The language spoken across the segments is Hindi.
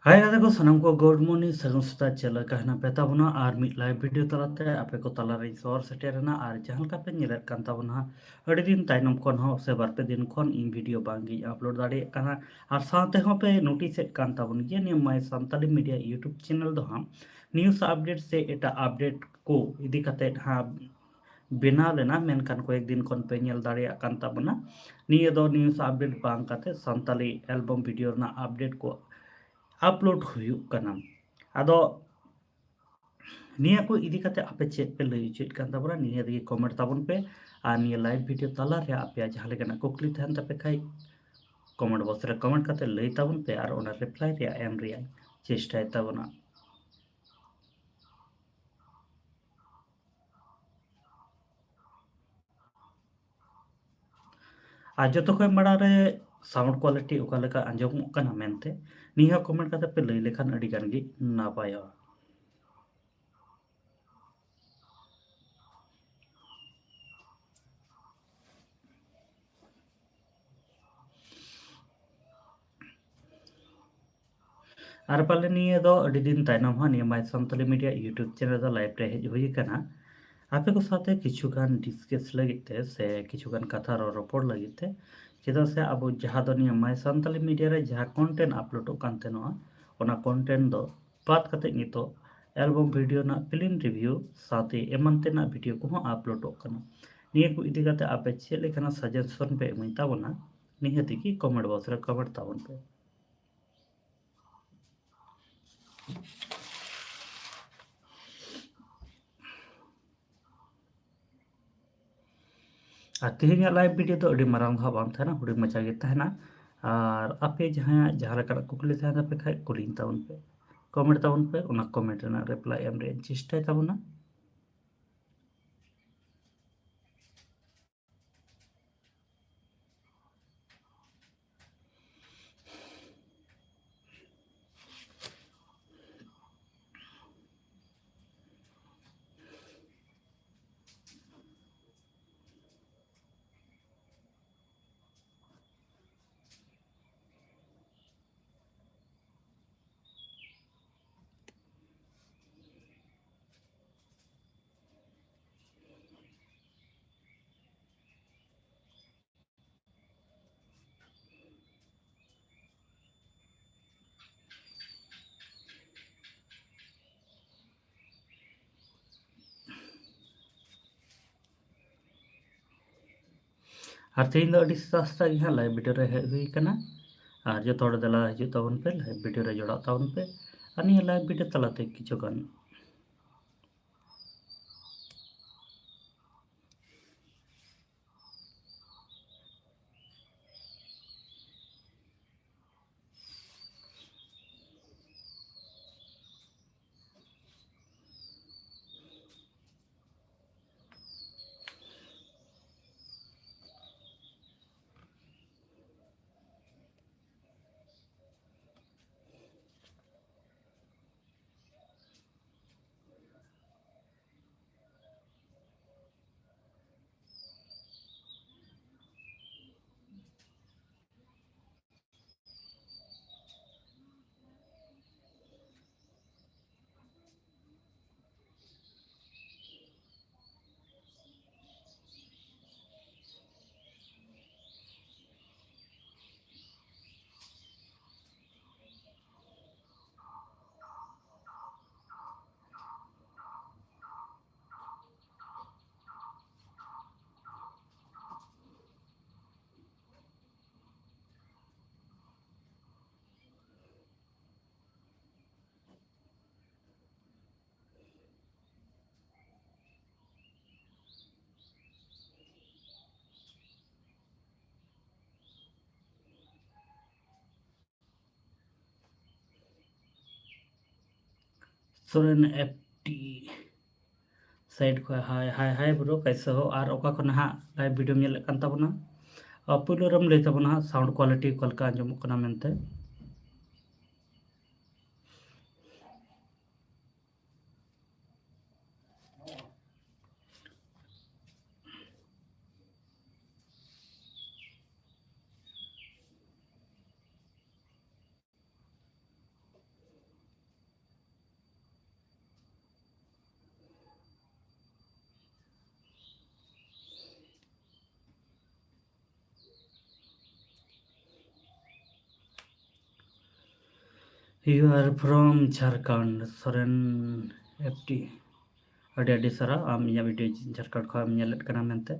हाय गाते को सनम को गुड मॉर्निंग सगुन सेता चला कहना पेता बना आर मिड लाइव वीडियो तलाते आपे को तला रे सर सेटेरना आर जहां का पे निलत कान ताबना अड़ी दिन ताइनम कोन हो से बार पे दिन कोन इन वीडियो बांगी अपलोड दाड़े काना आर साथे हो पे नोटिस कान ताबन ये नि my Santali media YouTube channel दो हम न्यूज़ अपडेट से एटा अपडेट को इदी कते हा बेना लेना मेनकान को एक दिन कोन पे नेल दाड़े कान ताबना निये दो न्यूज़ अपडेट बांग कते संताली एल्बम वीडियो ना अपडेट को अपलोड हुयुग कना आदो निया को इदी कते आपे चेक पे लई चेक कान ताबरा निया दी कमेंट ताबन पे आ निया लाइव वीडियो तला रे आपे जहां लेकना कुकली थान तापे खाई कमेंट बॉक्स रे कमेंट कते लई ताबन पे आर ओना रिप्लाई रे एम रे चेष्टा ताबना आ जतो खय मड़ा रे साउंड क्वालिटी ओका लेका आंजमो कना मेनते निया कमेंट कते पे लई लेखान अडी गान गी नापाया आर पाले निया दो अडी दिन ताइनम हा निया my Santali media YouTube channel दा लाइव रे हेज हुई कना आपे को साथे किछुगान डिस्कस लगिते से किछुगान कथा रोपड़ लगिते चेदा से अब जहां दो निया माय संताली मीडिया रे जहां कंटेंट अपलोड कानते नोआ ओना कंटेंट दो बात कते नितो एल्बम वीडियो ना फिल्म रिव्यू साथे एमनते ना वीडियो को अपलोड कना निया को इदी कते आपे चे लेखना सजेशन पे एमई ताबना निहति की कमेंट बॉक्स रे कमेंट ताबन पे तेहनी लाइव वीडियो तो अड़ी मारंग हा बांग थाना हुडी मचा गे थाना और आपे जहां जहां लेका कुकली थाना पे खाय कुलिन ताउन पे कमेंट ताउन पे उना कमेंट ना रिप्लाई एम रे चेष्टा ताबना और तेहन दो अड़ी सस्ता गे लाइव वीडियो रे हेज हुई कना और जो थोड़ा दला हिजु ताबन पे लाइव वीडियो रे जोड़ा ताबन पे अनि लाइव वीडियो तलाते किछुगान सोरेन एफटी साइड को हाय हाय हाय ब्रो कैसे हो और ओका खन हा लाइव वीडियो नेल कान ताबना पुलो रम ले ताबना साउंड क्वालिटी कलका आंजमो कना मेनते You are from Jharkhand, Soren FT. ᱟᱹᱰᱤ ᱟᱹᱰᱤ ᱥᱟᱨᱦᱟᱣ ᱟᱢ ᱤᱧᱟᱹᱜ ᱵᱷᱤᱰᱤᱭᱳ ᱡᱷᱟᱲᱠᱷᱚᱸᱰ ᱠᱷᱚᱱ ᱮᱢ ᱧᱮᱞᱮᱫ ᱠᱟᱱᱟ ᱢᱮᱱᱛᱮ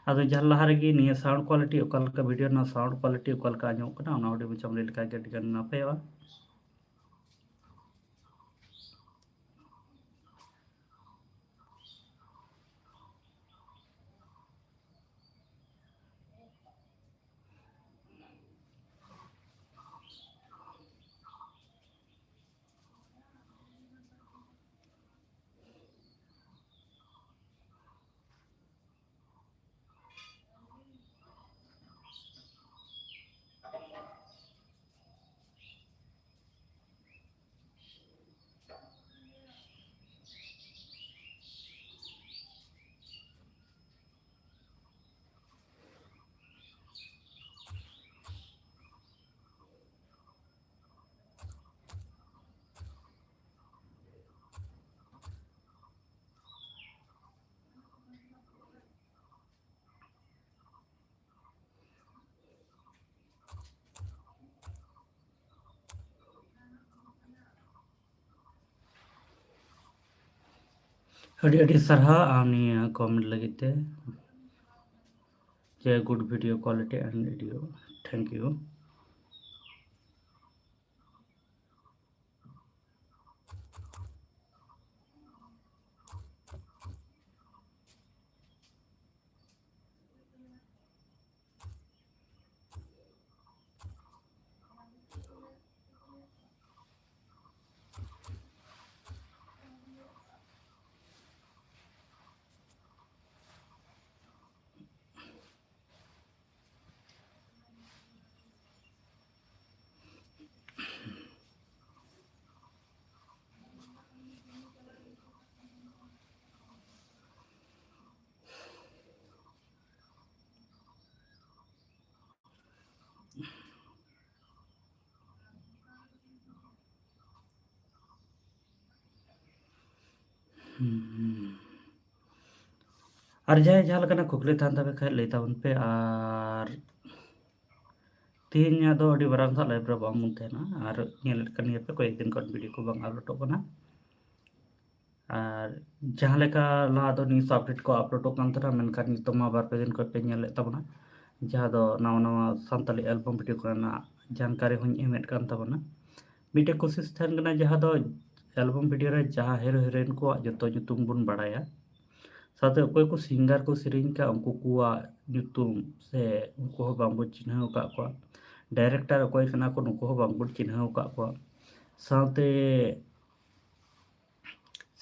ᱟᱫᱚ ᱡᱟᱦᱟᱸ ᱞᱟᱦᱟ ᱨᱮᱜᱮ ᱱᱤᱭᱟᱹ ᱥᱟᱣᱩᱱᱰ ᱠᱳᱣᱟᱞᱤᱴᱤ ᱚᱠᱟ ᱞᱮᱠᱟ ᱵᱷᱤᱰᱤᱭᱳ ᱨᱮᱱᱟᱜ ᱥᱟᱣᱩᱱᱰ ᱠᱳᱣᱟᱞᱤᱴᱤ ᱚᱠᱟ ᱞᱮᱠᱟ ᱟᱸᱡᱚᱢᱚᱜ ᱠᱟᱱᱟ ᱚᱱᱟ ᱦᱩᱰᱤᱧ ᱢᱟᱪᱷᱟᱢ ᱞᱟᱹᱭ ᱞᱮᱠᱷᱟᱱ ᱜᱮ ᱟᱹᱰᱤ ᱜᱟᱱ ᱱᱟᱯᱟᱭᱚᱜᱼᱟ᱾ ᱟᱹᱰᱤ ᱟᱹᱰᱤ ᱥᱟᱨᱦᱟᱣ ᱟᱢ ᱱᱤᱭᱟᱹ ᱠᱚᱢᱮᱱᱴ ᱞᱟᱹᱜᱤᱫ ᱛᱮ ᱡᱮ good video quality and video thank you. और जाए जहाँ लगा कुकली थान तबे खाय लई ताबन पे और तीन दो अड़ी बराम था लाइव रे बाम मुन तेना और ñelet kan ye पे कोई दिन kon वीडियो को बांग अपलोड कना और जहाँ लेका ला दो न्यूज़ अपडेट को अपलोड kan तरा मेनखान नितो मा बार पे दिन को पे ñelet ताबना जहाँ दो नवा नवा सानताली एल्बम वीडियो करना जानकारी होኝ एमेट kan ताबना मिटे कोशिश थान कना जहाँ दो एल्बम वीडियो रे जहाँ हीरो हीरोइन को जतो nyutum bun badaya साथे अकोय को सिंगर को सेरिंग का उनको कुआ nyutum से उनको हो बांगो चिन्ह का को डायरेक्टर अकोय कना को उनको हो बांगो चिन्ह का को साथे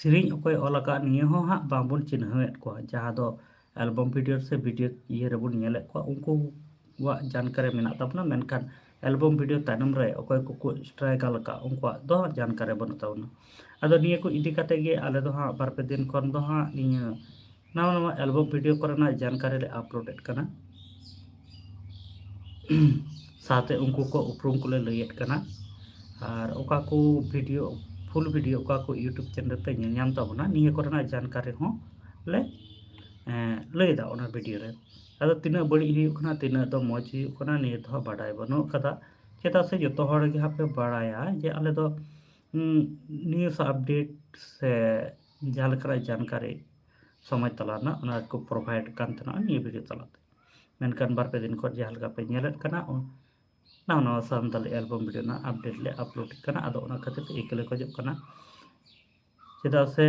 सेरिंग अकोय ओलका निये हो हा बांबोन चिन्हवेत को जहाँ दो एल्बम वीडियो से वीडियो ये रेबुन ñelet को उनको वा जानकारी मेना तबना मेनखान एल्बम वीडियो तानम रे अकोय को स्ट्राइक लका उनको दो जानकारी बन तावना अदो निये को इदी काते गे आले दो हा बार पे दिन कोन दो हा निये नवा नवा एल्बम वीडियो करना जानकारी ले अपलोडेड करना साथे उनको को उपरुम को ले लयेत करना और ओका को वीडियो फुल वीडियो ओका को यूट्यूब चैनल पे ñam ताबना निये करना जानकारी हो ले लय दा ओना वीडियो रे अदो तिना बड़ी हुई कना तिना दो मौज हुई कना निये दो बाडाय बनो कदा चेदा से जतो हर गे हापे बाडाया जे आले दो न्यूज़ अपडेट से जहां लेकरा जानकारी समय तलाना ओना को प्रोवाइड kan तना निये वीडियो तलाते मेनखान बार पे दिन को जहां लेका पे ñelet kana नवा नवा सानताली एल्बम वीडियो ना अपडेट ले अपलोड करना अदो ओना खातिर ते एकले को जब करना चेदा से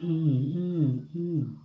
ᱩᱸ, ᱩᱸ, ᱩᱸ।